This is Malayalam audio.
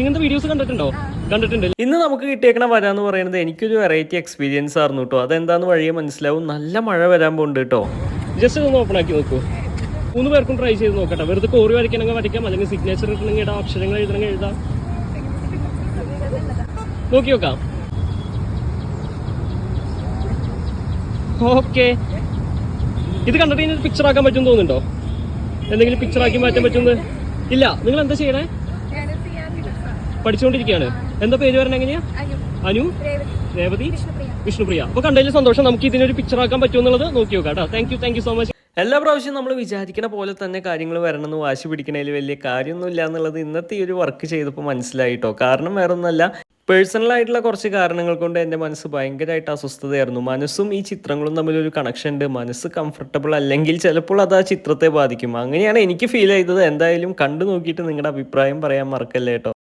ഇങ്ങനത്തെ വീഡിയോസ് കണ്ടിട്ടുണ്ട്. ഇന്ന് നമുക്ക് കിട്ടിയേക്കണ വര എന്ന് പറയുന്നത് എനിക്കൊരു വെറൈറ്റി എക്സ്പീരിയൻസ് ആയിരുന്നു കേട്ടോ. അതെന്താന്ന് വഴിയെ മനസ്സിലാവും. നല്ല മഴ വരാൻ പോകുന്നുണ്ട് കേട്ടോ. ജസ്റ്റ് ഒന്ന് ഓപ്പൺ ആക്കി നോക്കൂ. 3 പേർക്കും ട്രൈ ചെയ്ത് നോക്കട്ടെ. വെറുതെ കോറി വരയ്ക്കണമെങ്കിൽ വരയ്ക്കാം, അല്ലെങ്കിൽ സിഗ്നേച്ചർ ഇടണമെങ്കിൽ ഇടാം, അക്ഷരങ്ങൾ എഴുതണമെങ്കിൽ എഴുതാം. നോക്കി നോക്കാം. ഓക്കെ, ഇത് കണ്ടിട്ട് ഇനി പിക്ചർ ആക്കാൻ പറ്റും തോന്നുന്നുണ്ടോ? എന്തെങ്കിലും പിക്ചർ ആക്കി മാറ്റാൻ പറ്റുന്നത് ഇല്ല. നിങ്ങൾ എന്താ ചെയ്യണേ? പഠിച്ചുകൊണ്ടിരിക്കുകയാണ്. എന്താ പേര് വരണ എങ്ങനെയാ? അനു, രേവതി, വിഷ്ണുപ്രിയ. അപ്പൊ കണ്ടതിൽ സന്തോഷം. നമുക്ക് ഇതിനൊരു പിക്ചർ ആക്കാൻ പറ്റുമെന്നുള്ളത് നോക്കി നോക്കാം കേട്ടോ. Thank you so much. എല്ലാ പ്രാവശ്യവും നമ്മൾ വിചാരിക്കുന്ന പോലെ തന്നെ കാര്യങ്ങൾ വരണമെന്ന് വാശി പിടിക്കണതിൽ വലിയ കാര്യമൊന്നുമില്ല എന്നുള്ളത് ഇന്നത്തെ ഈ ഒരു വർക്ക് ചെയ്തപ്പോൾ മനസ്സിലായിട്ടോ. കാരണം വേറൊന്നുമല്ല, പേഴ്സണലായിട്ടുള്ള കുറച്ച് കാരണങ്ങൾ കൊണ്ട് എൻ്റെ മനസ്സ് ഭയങ്കരമായിട്ട് അസ്വസ്ഥതയായിരുന്നു. മനസ്സും ഈ ചിത്രങ്ങളും തമ്മിലൊരു കണക്ഷൻ ഉണ്ട്. മനസ്സ് കംഫർട്ടബിൾ അല്ലെങ്കിൽ ചിലപ്പോൾ അത് ആ ചിത്രത്തെ ബാധിക്കും. അങ്ങനെയാണ് എനിക്ക് ഫീൽ ചെയ്തത്. എന്തായാലും കണ്ടു നോക്കിയിട്ട് നിങ്ങളുടെ അഭിപ്രായം പറയാൻ മറക്കല്ലേ കേട്ടോ.